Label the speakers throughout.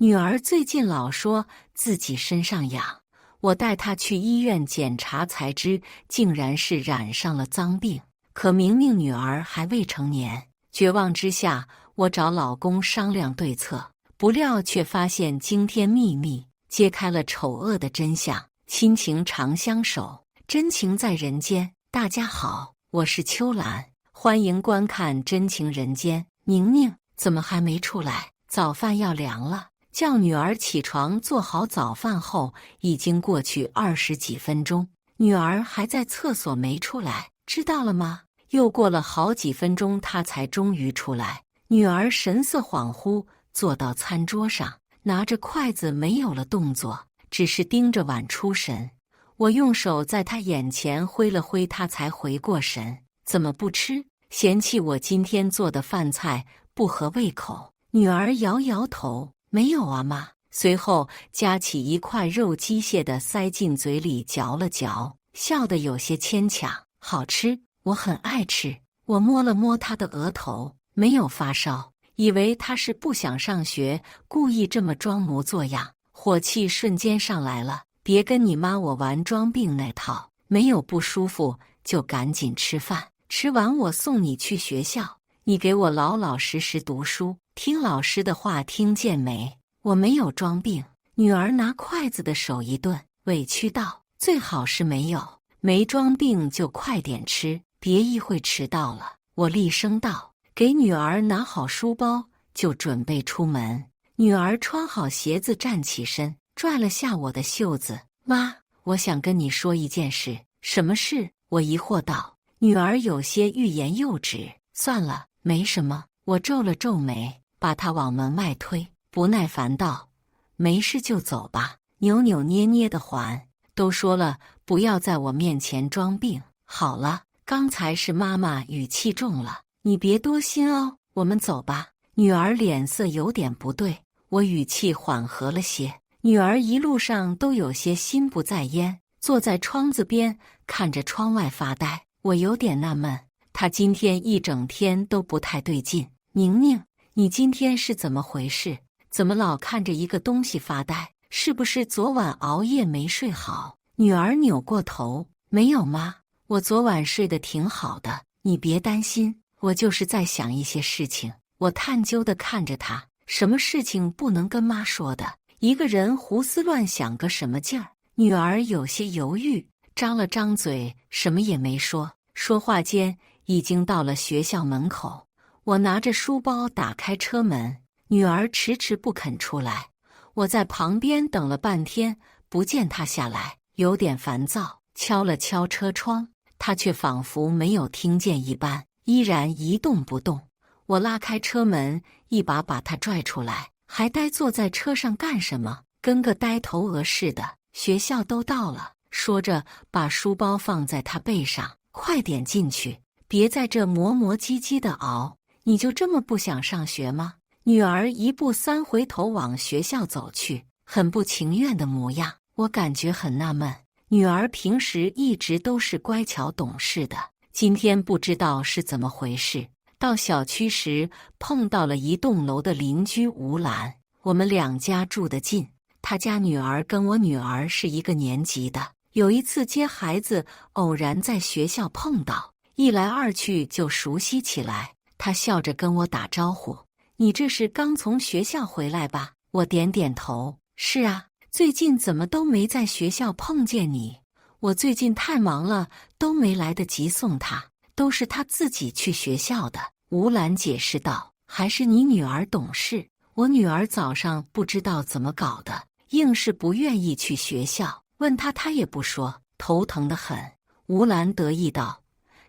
Speaker 1: 女儿最近老说自己身上痒，我带她去医院检查才知，竟然是染上了脏病。可明明女儿还未成年，绝望之下，我找老公商量对策，不料却发现惊天秘密，揭开了丑恶的真相。亲情长相守，真情在人间。大家好，我是秋兰，欢迎观看《真情人间》。宁宁怎么还没出来？早饭要凉了。叫女儿起床做好早饭后，已经过去20几分钟，女儿还在厕所没出来，知道了吗？又过了好几分钟，她才终于出来。女儿神色恍惚，坐到餐桌上，拿着筷子没有了动作，只是盯着碗出神。我用手在她眼前挥了挥，她才回过神。怎么不吃？嫌弃我今天做的饭菜不合胃口？女儿摇摇头，没有啊妈。随后夹起一块肉机械地塞进嘴里嚼了嚼，笑得有些牵强。好吃，我很爱吃。我摸了摸她的额头，没有发烧，以为她是不想上学，故意这么装模作样，火气瞬间上来了。别跟你妈我玩装病那套，没有不舒服就赶紧吃饭，吃完我送你去学校，你给我老老实实读书，听老师的话，听见没？我没有装病。女儿拿筷子的手一顿，委屈道：最好是没有，没装病就快点吃，别一会迟到了。我厉声道，给女儿拿好书包，就准备出门。女儿穿好鞋子站起身，拽了下我的袖子。妈，我想跟你说一件事。什么事？我疑惑道。女儿有些欲言又止。算了，没什么。我皱了皱眉，把她往门外推，不耐烦道：没事就走吧。扭扭捏捏的还，都说了不要在我面前装病。好了，刚才是妈妈语气重了，你别多心哦。我们走吧。女儿脸色有点不对，我语气缓和了些。女儿一路上都有些心不在焉，坐在窗子边看着窗外发呆。我有点纳闷，她今天一整天都不太对劲。宁宁，你今天是怎么回事？怎么老看着一个东西发呆？是不是昨晚熬夜没睡好？女儿扭过头，没有妈，我昨晚睡得挺好的，你别担心，我就是在想一些事情。我探究地看着她，什么事情不能跟妈说的？一个人胡思乱想个什么劲儿？女儿有些犹豫，张了张嘴，什么也没说。说话间，已经到了学校门口。我拿着书包打开车门，女儿迟迟不肯出来。我在旁边等了半天，不见她下来，有点烦躁，敲了敲车窗，她却仿佛没有听见一般，依然一动不动。我拉开车门，一把把她拽出来。还呆坐在车上干什么？跟个呆头鹅似的。学校都到了，说着把书包放在他背上，快点进去，别在这磨磨唧唧的熬。你就这么不想上学吗？女儿一步三回头往学校走去，很不情愿的模样。我感觉很纳闷，女儿平时一直都是乖巧懂事的，今天不知道是怎么回事。到小区时碰到了一栋楼的邻居吴兰，我们两家住得近，他家女儿跟我女儿是一个年级的。有一次接孩子，偶然在学校碰到，一来二去就熟悉起来。他笑着跟我打招呼：你这是刚从学校回来吧？我点点头：是啊，最近怎么都没在学校碰见你？我最近太忙了，都没来得及送他。都是他自己去学校的，吴兰解释道。还是你女儿懂事，我女儿早上不知道怎么搞的，硬是不愿意去学校，问她也不说，头疼得很。吴兰得意道。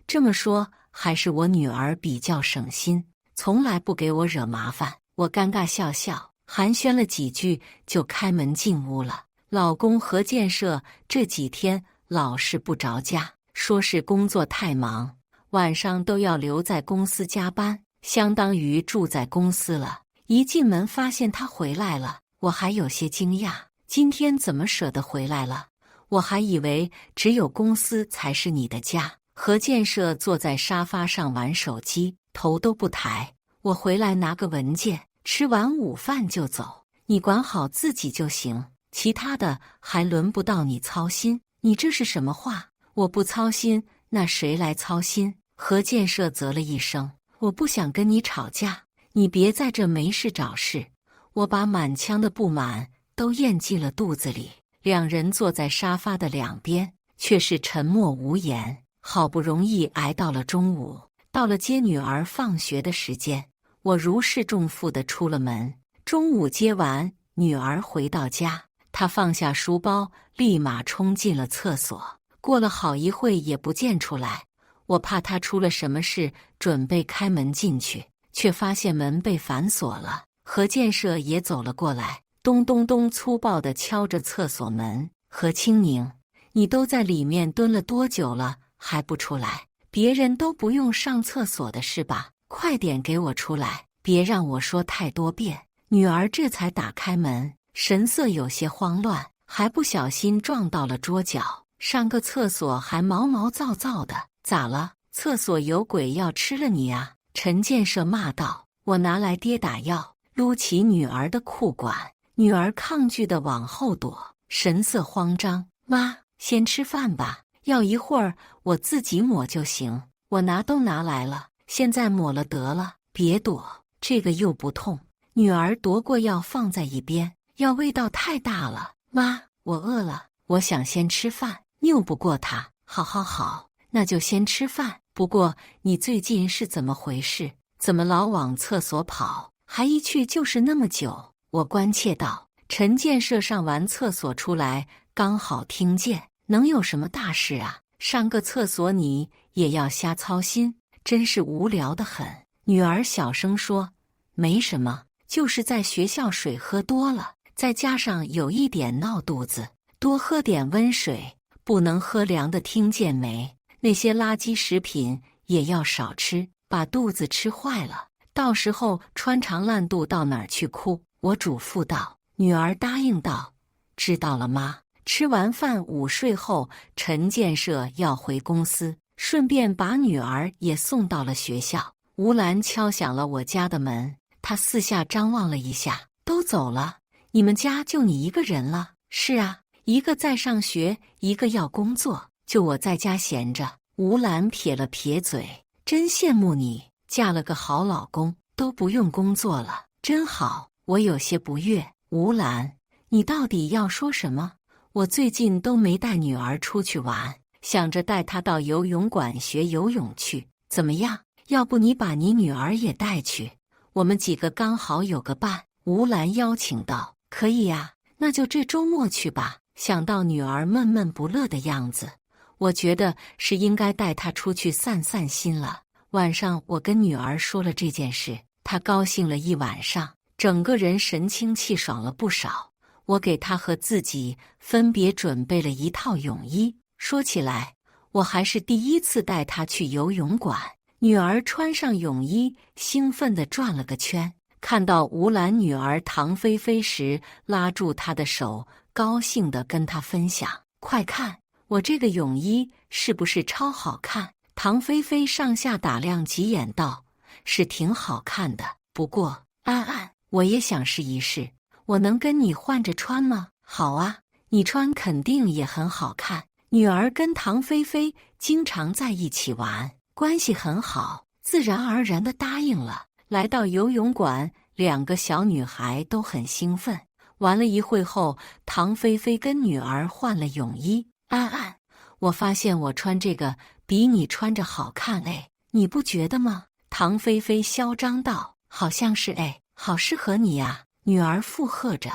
Speaker 1: 这么说，还是我女儿比较省心，从来不给我惹麻烦。我尴尬笑笑，寒暄了几句就开门进屋了。老公何建设这几天老是不着家，说是工作太忙，晚上都要留在公司加班，相当于住在公司了。一进门发现他回来了，我还有些惊讶，今天怎么舍得回来了？我还以为只有公司才是你的家。何建设坐在沙发上玩手机，头都不抬。我回来拿个文件，吃完午饭就走。你管好自己就行，其他的还轮不到你操心。你这是什么话？我不操心，那谁来操心？何建设啧了一声，我不想跟你吵架，你别在这没事找事。我把满腔的不满都咽进了肚子里。两人坐在沙发的两边，却是沉默无言。好不容易挨到了中午，到了接女儿放学的时间，我如释重负地出了门。中午接完女儿回到家，她放下书包，立马冲进了厕所。过了好一会也不见出来，我怕她出了什么事，准备开门进去，却发现门被反锁了。何建设也走了过来，咚咚咚粗暴地敲着厕所门。何清宁，你都在里面蹲了多久了，还不出来？别人都不用上厕所的是吧？快点给我出来，别让我说太多遍。女儿这才打开门，神色有些慌乱，还不小心撞到了桌角。上个厕所还毛毛躁躁的，咋了？厕所有鬼要吃了你啊！陈建设骂道。我拿来跌打药，撸起女儿的裤管，女儿抗拒地往后躲，神色慌张。妈，先吃饭吧，要一会儿我自己抹就行。我都拿来了，现在抹了得了，别躲，这个又不痛。女儿夺过药放在一边，药味道太大了。妈，我饿了，我想先吃饭。拗不过她，好，那就先吃饭。不过你最近是怎么回事？怎么老往厕所跑，还一去就是那么久？我关切道。陈建设上完厕所出来，刚好听见。能有什么大事啊？上个厕所你也要瞎操心，真是无聊得很。女儿小声说。没什么，就是在学校水喝多了，再加上有一点闹肚子，多喝点温水，不能喝凉的，听见没？那些垃圾食品也要少吃，把肚子吃坏了，到时候穿肠烂肚到哪儿去哭？我嘱咐道。女儿答应道。知道了妈。吃完饭午睡后，陈建设要回公司，顺便把女儿也送到了学校。吴兰敲响了我家的门，她四下张望了一下，都走了，你们家就你一个人了？是啊，一个在上学，一个要工作，就我在家闲着。吴兰撇了撇嘴，真羡慕你，嫁了个好老公，都不用工作了，真好。我有些不悦。吴兰，你到底要说什么？我最近都没带女儿出去玩，想着带她到游泳馆学游泳去，怎么样？要不你把你女儿也带去，我们几个刚好有个伴。吴兰邀请道。可以呀，那就这周末去吧。想到女儿闷闷不乐的样子，我觉得是应该带她出去散散心了。晚上我跟女儿说了这件事，她高兴了一晚上，整个人神清气爽了不少。我给她和自己分别准备了一套泳衣。说起来，我还是第一次带她去游泳馆。女儿穿上泳衣，兴奋地转了个圈。看到吴兰女儿唐菲菲时，拉住她的手，高兴地跟她分享：快看，我这个泳衣是不是超好看？唐菲菲上下打量几眼道：是挺好看的，不过安安，我也想试一试，我能跟你换着穿吗？好啊，你穿肯定也很好看。女儿跟唐菲菲经常在一起玩，关系很好，自然而然地答应了。来到游泳馆，两个小女孩都很兴奋。玩了一会后，唐菲菲跟女儿换了泳衣。安安，我发现我穿这个比你穿着好看哎，你不觉得吗？唐菲菲嚣张道。好像是哎，好适合你呀。女儿附和着。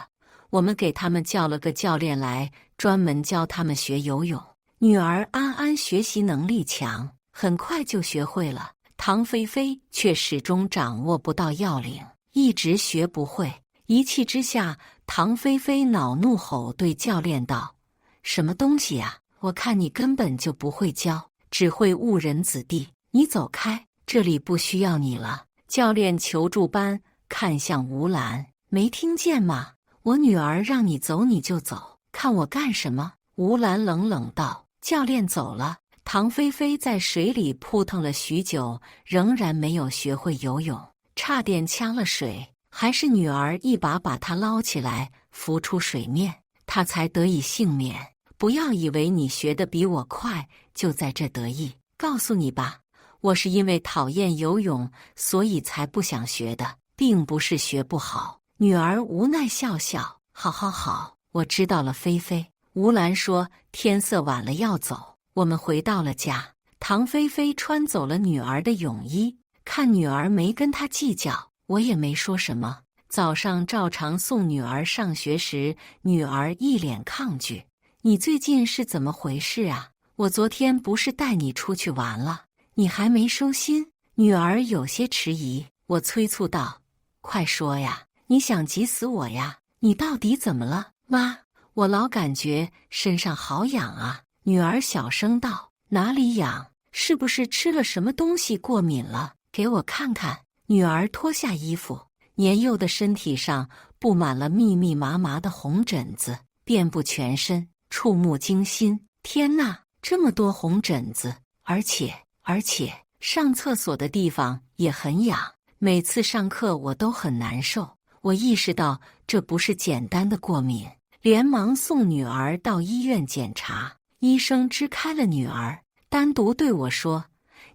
Speaker 1: 我们给他们叫了个教练来，专门教他们学游泳。女儿安安学习能力强，很快就学会了。唐菲菲却始终掌握不到要领，一直学不会。一气之下，唐菲菲恼怒吼对教练道：什么东西呀？我看你根本就不会教，只会误人子弟。你走开，这里不需要你了。教练求助般看向吴兰，没听见吗？我女儿让你走你就走，看我干什么？吴兰冷冷道。教练走了。唐菲菲在水里扑腾了许久，仍然没有学会游泳，差点呛了水。还是女儿一把把他捞起来，浮出水面，他才得以幸免。不要以为你学得比我快，就在这得意。告诉你吧，我是因为讨厌游泳，所以才不想学的，并不是学不好。女儿无奈笑笑，好好好，我知道了。菲菲，吴兰说，天色晚了要走，我们回到了家。唐菲菲穿走了女儿的泳衣，看女儿没跟她计较，我也没说什么。早上照常送女儿上学时，女儿一脸抗拒。你最近是怎么回事啊？我昨天不是带你出去玩了，你还没收心？女儿有些迟疑，我催促道：快说呀，你想急死我呀？你到底怎么了？妈，我老感觉身上好痒啊。女儿小声道：哪里痒？是不是吃了什么东西过敏了？给我看看。女儿脱下衣服，年幼的身体上布满了密密麻麻的红疹子，遍布全身，触目惊心。天哪，这么多红疹子，而且上厕所的地方也很痒，每次上课我都很难受。我意识到这不是简单的过敏，连忙送女儿到医院检查。医生支开了女儿，单独对我说：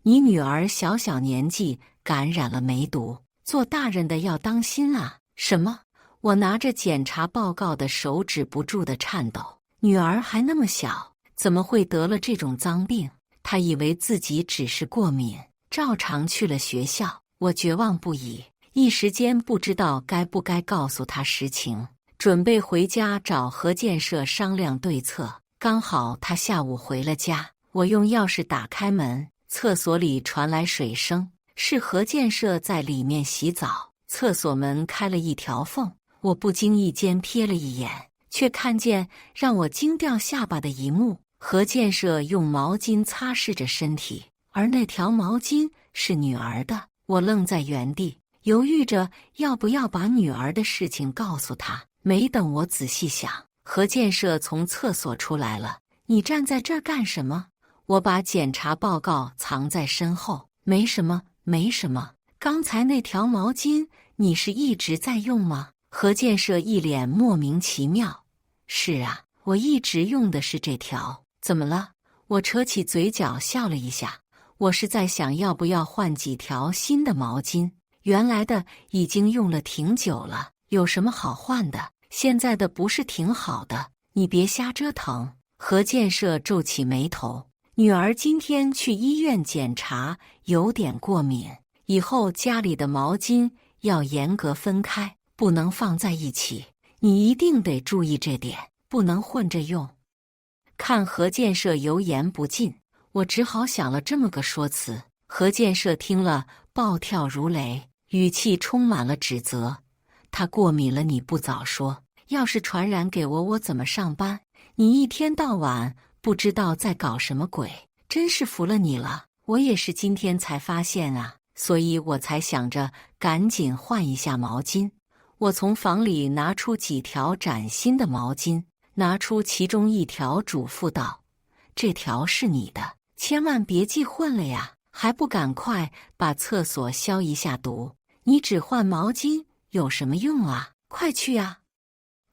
Speaker 1: 你女儿小年纪感染了梅毒，做大人的要当心啊。什么？我拿着检查报告的手止不住的颤抖。女儿还那么小，怎么会得了这种脏病？她以为自己只是过敏，照常去了学校。我绝望不已，一时间不知道该不该告诉她实情，准备回家找何建设商量对策。刚好他下午回了家，我用钥匙打开门，厕所里传来水声，是何建设在里面洗澡。厕所门开了一条缝，我不经意间瞥了一眼，却看见让我惊掉下巴的一幕：何建设用毛巾擦拭着身体，而那条毛巾是女儿的。我愣在原地，犹豫着要不要把女儿的事情告诉她。没等我仔细想，何建设从厕所出来了。你站在这儿干什么？我把检查报告藏在身后。没什么，没什么。刚才那条毛巾你是一直在用吗？何建设一脸莫名其妙。是啊，我一直用的是这条。怎么了？我扯起嘴角笑了一下。我是在想要不要换几条新的毛巾，原来的已经用了挺久了，有什么好换的？现在的不是挺好的？你别瞎折腾。何建设皱起眉头。女儿今天去医院检查，有点过敏，以后家里的毛巾要严格分开，不能放在一起。你一定得注意这点，不能混着用。看何建设油盐不进，我只好想了这么个说辞。何建设听了暴跳如雷，语气充满了指责。他过敏了你不早说，要是传染给我，我怎么上班？你一天到晚不知道在搞什么鬼，真是服了你了。我也是今天才发现啊，所以我才想着赶紧换一下毛巾。我从房里拿出几条崭新的毛巾，拿出其中一条，嘱咐道：这条是你的，千万别记混了呀，还不赶快把厕所消一下毒？你只换毛巾有什么用啊？快去啊！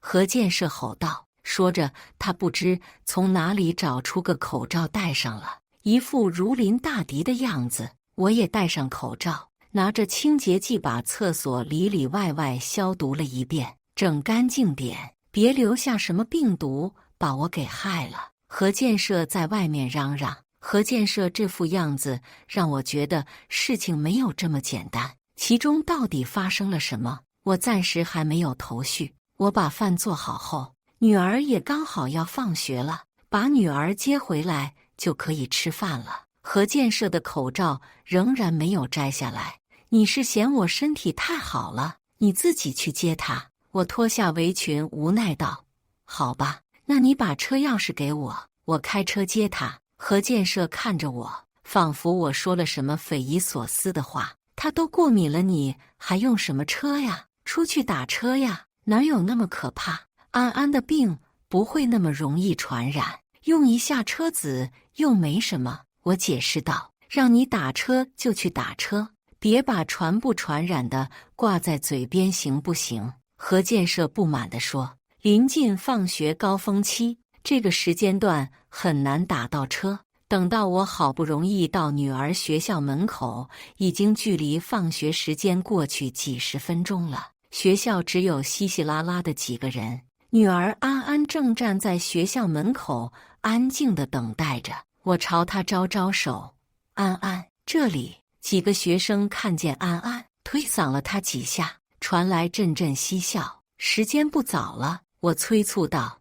Speaker 1: 何建设吼道。说着，他不知从哪里找出个口罩戴上了，一副如临大敌的样子。我也戴上口罩，拿着清洁剂把厕所里里外外消毒了一遍，整干净点，别留下什么病毒把我给害了。何建设在外面嚷嚷。何建设这副样子让我觉得事情没有这么简单，其中到底发生了什么，我暂时还没有头绪。我把饭做好后，女儿也刚好要放学了，把女儿接回来就可以吃饭了。何建设的口罩仍然没有摘下来。你是嫌我身体太好了，你自己去接她。我脱下围裙无奈道：好吧，那你把车钥匙给我，我开车接她。何建设看着我，仿佛我说了什么匪夷所思的话。她都过敏了，你还用什么车呀？出去打车呀，哪有那么可怕？安安的病不会那么容易传染，用一下车子又没什么。我解释道：让你打车就去打车，别把传不传染的挂在嘴边行不行？何建设不满地说。临近放学高峰期，这个时间段很难打到车。等到我好不容易到女儿学校门口，已经距离放学时间过去几十分钟了。学校只有稀稀拉拉的几个人，女儿安安正站在学校门口，安静地等待着。我朝她招招手：“安安，这里。”几个学生看见安安，推搡了她几下，传来阵阵嬉笑。时间不早了，我催促道：“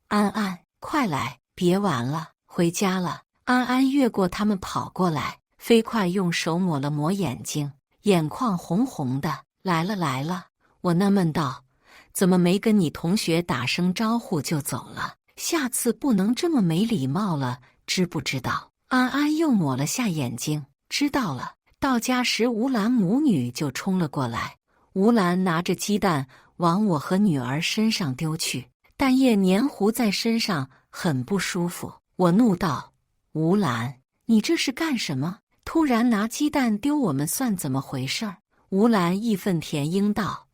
Speaker 1: 安安，快来，别玩了，回家了。”安安越过他们跑过来，飞快用手抹了抹眼睛，眼眶红红的。“来了来了。”我纳闷道：“怎么没跟你同学打声招呼就走了？下次不能这么没礼貌了，知不知道？”安安又抹了下眼睛，知道了。到家时，吴兰母女就冲了过来。吴兰拿着鸡蛋往我和女儿身上丢去，蛋液黏糊在身上，很不舒服。我怒道：“吴兰，你这是干什么？突然拿鸡蛋丢我们，算怎么回事？”吴兰义愤填膺道：“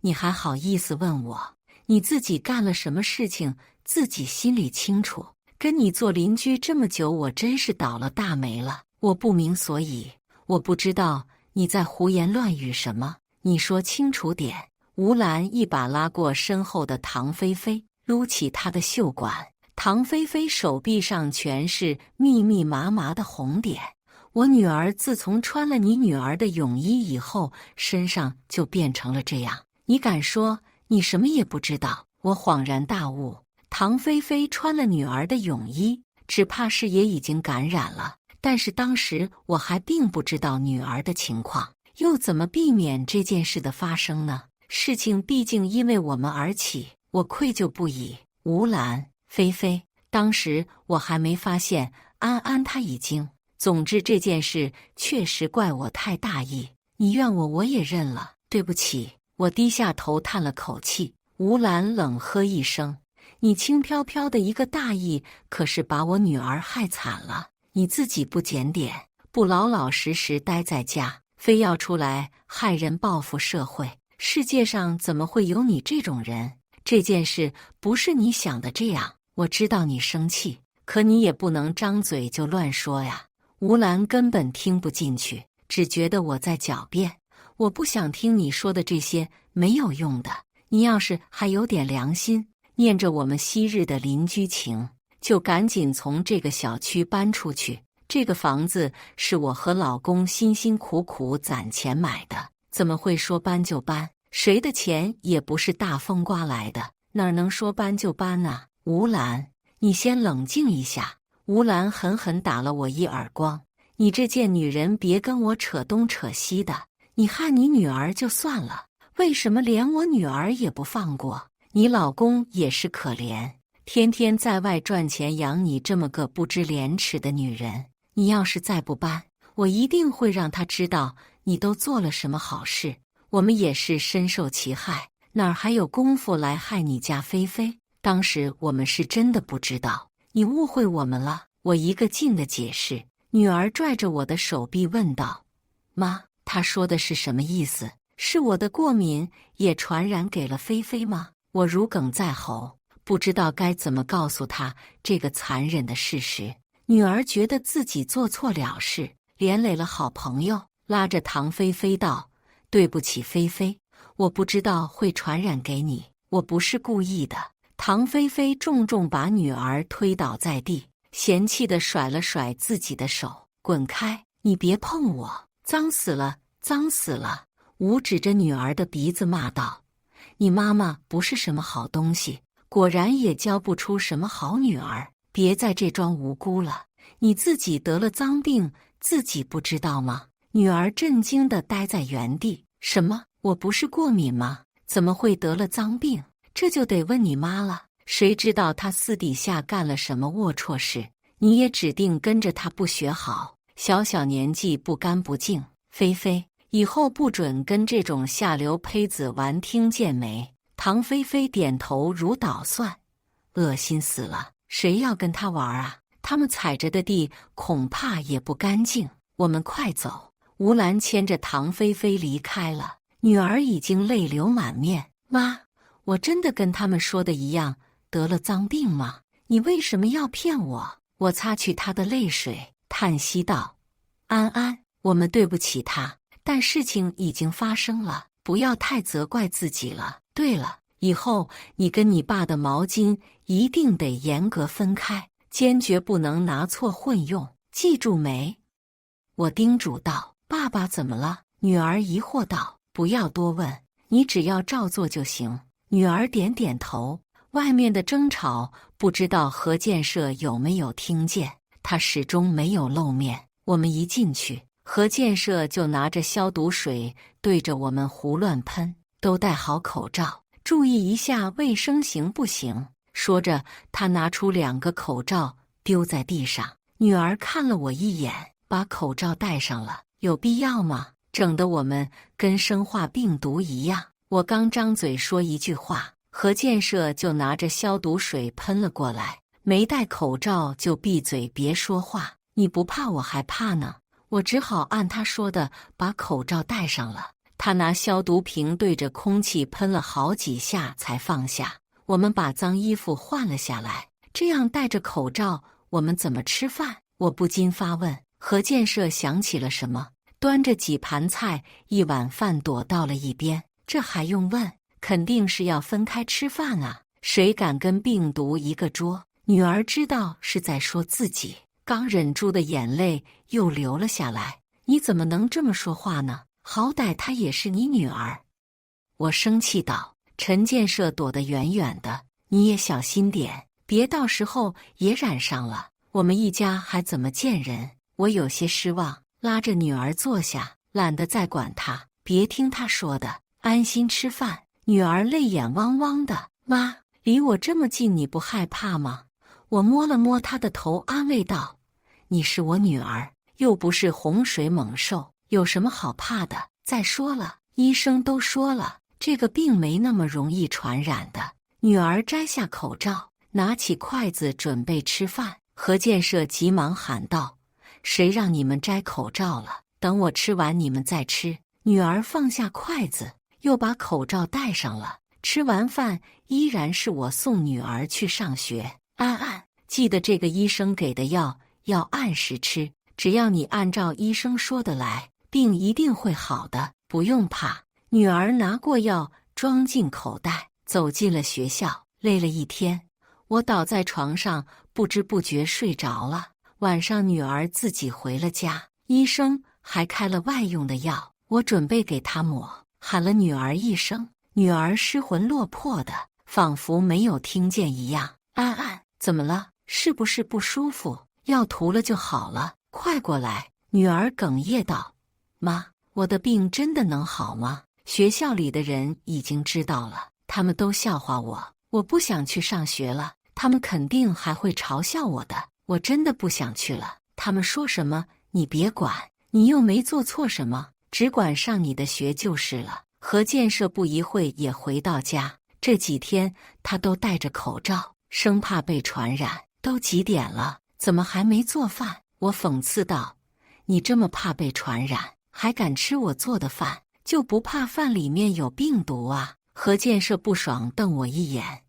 Speaker 1: 你还好意思问我？你自己干了什么事情，自己心里清楚。跟你做邻居这么久，我真是倒了大霉了。我不明所以，我不知道你在胡言乱语什么，你说清楚点。”吴兰一把拉过身后的唐菲菲，撸起她的袖管。唐菲菲手臂上全是密密麻麻的红点。我女儿自从穿了你女儿的泳衣以后，身上就变成了这样。你敢说你什么也不知道？我恍然大悟，唐菲菲穿了女儿的泳衣，只怕是也已经感染了。但是当时我还并不知道女儿的情况，又怎么避免这件事的发生呢？事情毕竟因为我们而起，我愧疚不已。吴兰，菲菲，当时我还没发现安安她已经……总之这件事确实怪我太大意，你怨我我也认了，对不起。我低下头叹了口气。吴兰冷喝一声：“你轻飘飘的一个大意，可是把我女儿害惨了。你自己不检点，不老老实实待在家，非要出来害人报复社会。世界上怎么会有你这种人？这件事不是你想的这样。我知道你生气，可你也不能张嘴就乱说呀。”吴兰根本听不进去，只觉得我在狡辩。我不想听你说的这些没有用的。你要是还有点良心，念着我们昔日的邻居情，就赶紧从这个小区搬出去。这个房子是我和老公辛辛苦苦攒钱买的，怎么会说搬就搬？谁的钱也不是大风刮来的，哪能说搬就搬啊？吴兰，你先冷静一下。吴兰狠狠打了我一耳光。你这贱女人，别跟我扯东扯西的。你害你女儿就算了，为什么连我女儿也不放过？你老公也是可怜，天天在外赚钱养你这么个不知廉耻的女人。你要是再不搬，我一定会让他知道你都做了什么好事。我们也是深受其害，哪儿还有功夫来害你家菲菲？当时我们是真的不知道，你误会我们了。我一个劲的解释。女儿拽着我的手臂问道：“妈，她说的是什么意思？是我的过敏也传染给了菲菲吗？”我如鲠在喉，不知道该怎么告诉她这个残忍的事实。女儿觉得自己做错了事，连累了好朋友，拉着唐菲菲道：“对不起，菲菲，我不知道会传染给你，我不是故意的。”唐菲菲重重把女儿推倒在地，嫌弃地甩了甩自己的手：“滚开！你别碰我，脏死了，脏死了！”吴指着女儿的鼻子骂道：“你妈妈不是什么好东西，果然也教不出什么好女儿。别在这装无辜了，你自己得了脏病，自己不知道吗？”女儿震惊地呆在原地：“什么？我不是过敏吗？怎么会得了脏病？这就得问你妈了。谁知道她私底下干了什么龌龊事？你也指定跟着她不学好，小小年纪不干不净。菲菲，以后不准跟这种下流胚子玩，听见没？”唐菲菲点头如捣蒜：“恶心死了！谁要跟她玩啊？他们踩着的地恐怕也不干净。我们快走！”吴兰牵着唐菲菲离开了，女儿已经泪流满面。妈，我真的跟他们说的一样，得了脏病吗？你为什么要骗我？我擦去她的泪水，叹息道：安安，我们对不起她，但事情已经发生了，不要太责怪自己了。对了，以后你跟你爸的毛巾一定得严格分开，坚决不能拿错混用，记住没？我叮嘱道。爸爸怎么了？女儿疑惑道。不要多问，你只要照做就行。女儿点点头。外面的争吵不知道何建设有没有听见，他始终没有露面。我们一进去，何建设就拿着消毒水对着我们胡乱喷，都戴好口罩，注意一下卫生行不行？说着，他拿出2个口罩丢在地上。女儿看了我一眼，把口罩戴上了。有必要吗？整得我们跟生化病毒一样。我刚张嘴说一句话，何建设就拿着消毒水喷了过来。没戴口罩就闭嘴别说话，你不怕我还怕呢。我只好按他说的把口罩戴上了。他拿消毒瓶对着空气喷了好几下才放下。我们把脏衣服换了下来，这样戴着口罩我们怎么吃饭？我不禁发问。何建设想起了什么，端着几盘菜1碗饭躲到了一边。这还用问？肯定是要分开吃饭啊，谁敢跟病毒一个桌？女儿知道是在说自己，刚忍住的眼泪又流了下来。你怎么能这么说话呢？好歹她也是你女儿。我生气道。陈建设躲得远远的，你也小心点，别到时候也染上了，我们一家还怎么见人？我有些失望，拉着女儿坐下，懒得再管她，别听她说的，安心吃饭。女儿泪眼汪汪的。妈，离我这么近，你不害怕吗？我摸了摸她的头，安慰道：你是我女儿，又不是洪水猛兽，有什么好怕的？再说了，医生都说了，这个病没那么容易传染的。女儿摘下口罩，拿起筷子准备吃饭。何建设急忙喊道：谁让你们摘口罩了？等我吃完你们再吃。女儿放下筷子，又把口罩戴上了。吃完饭依然是我送女儿去上学。安安，记得这个医生给的药要按时吃，只要你按照医生说的来，病一定会好的，不用怕。女儿拿过药装进口袋，走进了学校。累了一天，我倒在床上不知不觉睡着了。晚上女儿自己回了家，医生还开了外用的药，我准备给她抹，喊了女儿一声，女儿失魂落魄的，仿佛没有听见一样。安安，怎么了？是不是不舒服？药涂了就好了，快过来。女儿哽咽道：妈，我的病真的能好吗？学校里的人已经知道了，他们都笑话我，我不想去上学了，他们肯定还会嘲笑我的。我真的不想去了，他们说什么你别管，你又没做错什么，只管上你的学就是了。何建设不一会也回到家，这几天他都戴着口罩，生怕被传染。都几点了，怎么还没做饭？我讽刺道：你这么怕被传染，还敢吃我做的饭，就不怕饭里面有病毒啊？何建设不爽瞪我一眼：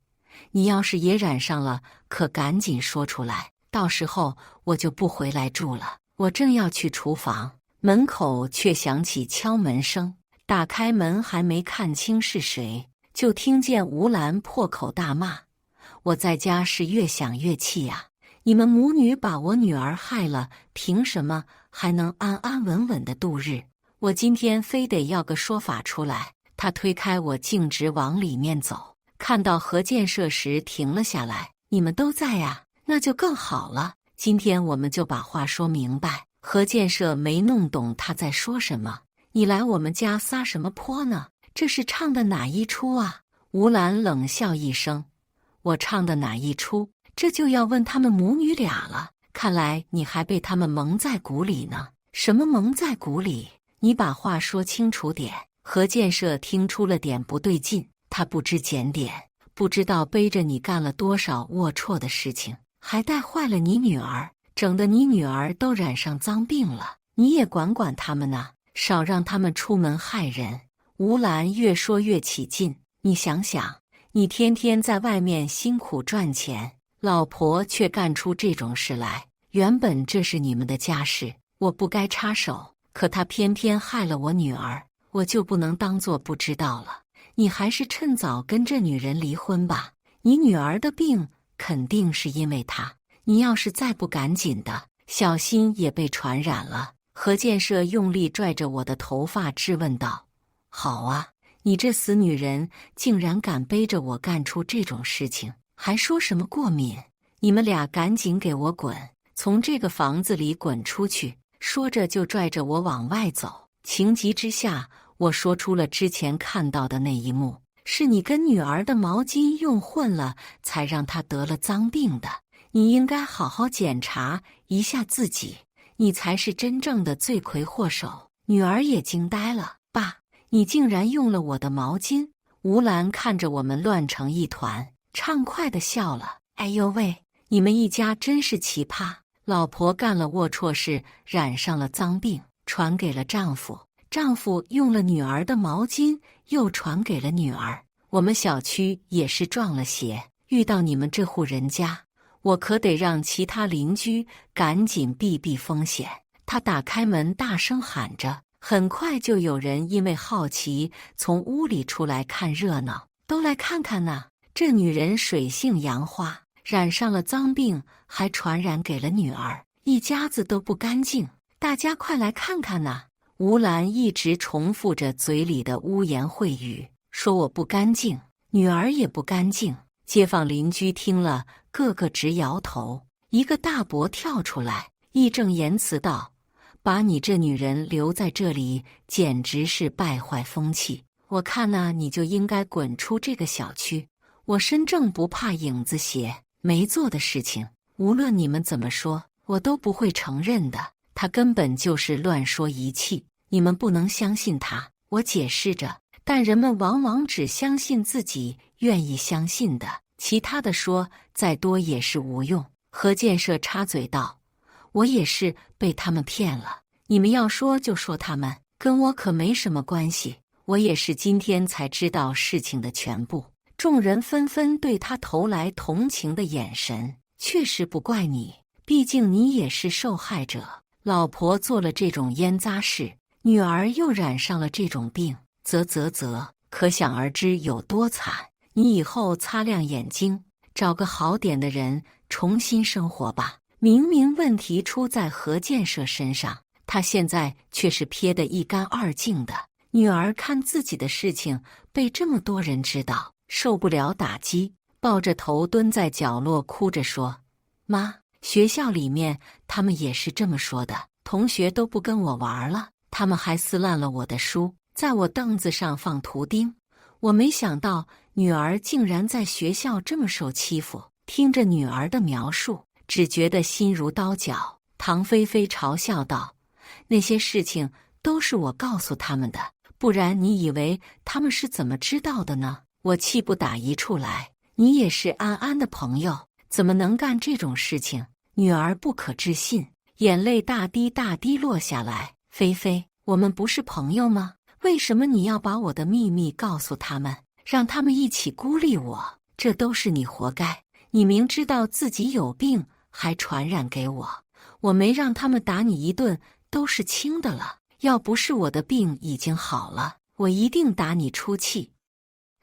Speaker 1: 你要是也染上了，可赶紧说出来，到时候我就不回来住了。我正要去厨房，门口却响起敲门声。打开门还没看清是谁，就听见吴兰破口大骂：我在家是越想越气呀！你们母女把我女儿害了，凭什么还能安安稳稳的度日？我今天非得要个说法出来。他推开我，径直往里面走，看到何建设时停了下来。你们都在呀，那就更好了，今天我们就把话说明白。何建设没弄懂他在说什么。你来我们家撒什么泼呢？这是唱的哪一出啊？吴兰冷笑一声：我唱的哪一出？这就要问他们母女俩了。看来你还被他们蒙在鼓里呢。什么蒙在鼓里？你把话说清楚点。何建设听出了点不对劲，他不知检点，不知道背着你干了多少龌龊的事情，还带坏了你女儿，整得你女儿都染上脏病了，你也管管他们呢？少让他们出门害人。吴兰越说越起劲，你想想，你天天在外面辛苦赚钱，老婆却干出这种事来。原本这是你们的家事，我不该插手，可他偏偏害了我女儿，我就不能当作不知道了。你还是趁早跟这女人离婚吧，你女儿的病肯定是因为她，你要是再不赶紧的，小心也被传染了。何建设用力拽着我的头发质问道：好啊，你这死女人竟然敢背着我干出这种事情，还说什么过敏？你们俩赶紧给我滚，从这个房子里滚出去！说着就拽着我往外走。情急之下，我说出了之前看到的那一幕，是你跟女儿的毛巾用混了，才让她得了脏病的。你应该好好检查一下自己，你才是真正的罪魁祸首。女儿也惊呆了，爸，你竟然用了我的毛巾！吴兰看着我们乱成一团，畅快地笑了。哎呦喂，你们一家真是奇葩！老婆干了龌龊事，染上了脏病，传给了丈夫，丈夫用了女儿的毛巾，又传给了女儿。我们小区也是撞了邪，遇到你们这户人家，我可得让其他邻居赶紧避避风险。他打开门大声喊着，很快就有人因为好奇从屋里出来看热闹。都来看看呐，这女人水性杨花，染上了脏病，还传染给了女儿，一家子都不干净，大家快来看看呐！吴兰一直重复着嘴里的污言秽语，说我不干净，女儿也不干净。街坊邻居听了，个个直摇头。一个大伯跳出来，义正言辞道：把你这女人留在这里，简直是败坏风气。我看呐，你就应该滚出这个小区。我身正不怕影子斜，没做的事情，无论你们怎么说，我都不会承认的。他根本就是乱说一气，你们不能相信他。我解释着，但人们往往只相信自己愿意相信的，其他的说再多也是无用。何建设插嘴道：我也是被他们骗了，你们要说就说他们，跟我可没什么关系。我也是今天才知道事情的全部。众人纷纷对他投来同情的眼神，确实不怪你，毕竟你也是受害者。老婆做了这种烟渣事，女儿又染上了这种病，可想而知有多惨。你以后擦亮眼睛，找个好点的人重新生活吧。明明问题出在何建设身上，他现在却是撇得一干二净的。女儿看自己的事情被这么多人知道，受不了打击，抱着头蹲在角落哭着说：妈，学校里面他们也是这么说的，同学都不跟我玩了，他们还撕烂了我的书，在我凳子上放图钉。我没想到女儿竟然在学校这么受欺负。听着女儿的描述，只觉得心如刀绞。唐菲菲嘲笑道：那些事情都是我告诉他们的，不然你以为他们是怎么知道的呢？我气不打一处来，你也是安安的朋友，怎么能干这种事情？女儿不可置信，眼泪大滴大滴落下来。菲菲，我们不是朋友吗？为什么你要把我的秘密告诉他们，让他们一起孤立我？这都是你活该！你明知道自己有病，还传染给我。我没让他们打你一顿，都是轻的了。要不是我的病已经好了，我一定打你出气。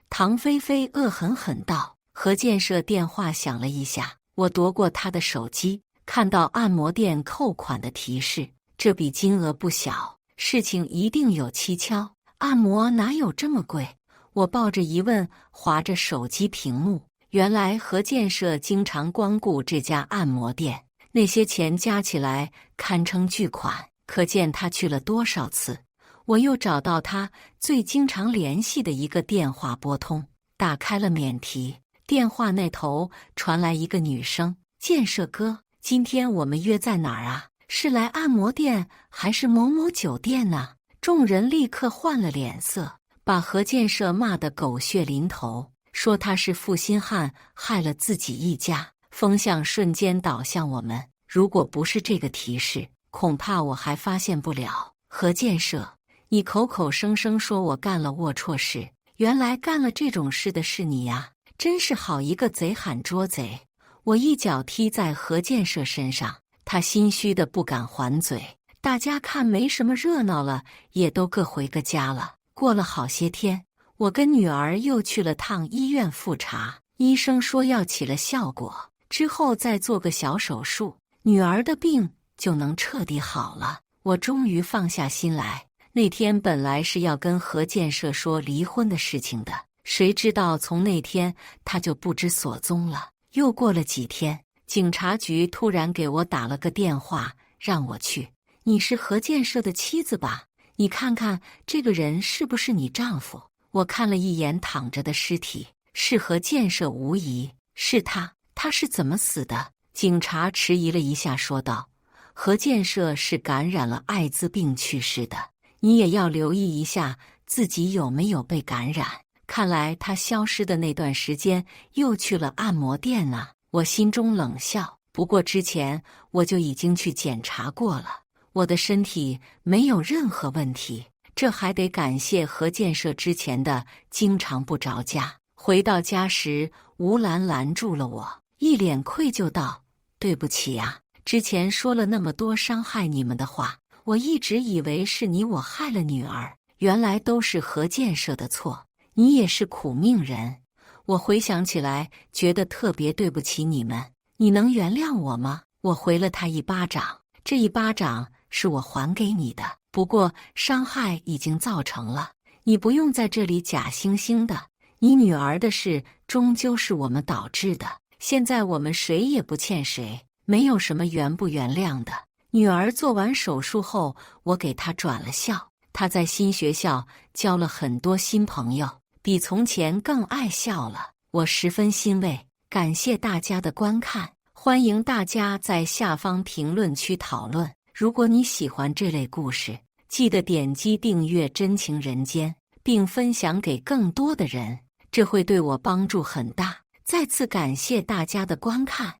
Speaker 1: 唐菲菲恶狠狠道。何建设电话响了一下，我夺过他的手机，看到按摩店扣款的提示，这笔金额不小，事情一定有蹊跷。按摩哪有这么贵？我抱着疑问划着手机屏幕，原来何建设经常光顾这家按摩店，那些钱加起来堪称巨款，可见他去了多少次。我又找到他最经常联系的一个电话拨通，打开了免提，电话那头传来一个女声：建设哥，今天我们约在哪儿啊？是来按摩店还是某某酒店呢？众人立刻换了脸色，把何建设骂得狗血淋头，说他是负心汉，害了自己一家。风向瞬间倒向我们，如果不是这个提示，恐怕我还发现不了。何建设，你口口声声说我干了龌龊事，原来干了这种事的是你呀！真是好一个贼喊捉贼！我一脚踢在何建设身上，他心虚的不敢还嘴。大家看没什么热闹了，也都各回个家了。过了好些天，我跟女儿又去了趟医院复查，医生说要起了效果，之后再做个小手术，女儿的病就能彻底好了。我终于放下心来。那天本来是要跟何建设说离婚的事情的，谁知道从那天他就不知所踪了。又过了几天，警察局突然给我打了个电话，让我去。你是何建设的妻子吧？你看看这个人是不是你丈夫？我看了一眼躺着的尸体，是何建设无疑，是他。他是怎么死的？警察迟疑了一下，说道：何建设是感染了艾滋病去世的。你也要留意一下自己有没有被感染。看来他消失的那段时间又去了按摩店呢。我心中冷笑，不过之前我就已经去检查过了，我的身体没有任何问题。这还得感谢何建设之前的经常不着家。回到家时，吴兰拦住了我，一脸愧疚道：对不起啊，之前说了那么多伤害你们的话，我一直以为是你我害了女儿，原来都是何建设的错。你也是苦命人，我回想起来觉得特别对不起你们。你能原谅我吗？我回了他一巴掌，这一巴掌是我还给你的，不过伤害已经造成了，你不用在这里假惺惺的。你女儿的事终究是我们导致的，现在我们谁也不欠谁，没有什么原不原谅的。女儿做完手术后，我给她转了校，她在新学校交了很多新朋友，比从前更爱笑了，我十分欣慰。感谢大家的观看，欢迎大家在下方评论区讨论。如果你喜欢这类故事，记得点击订阅真情人间，并分享给更多的人，这会对我帮助很大。再次感谢大家的观看。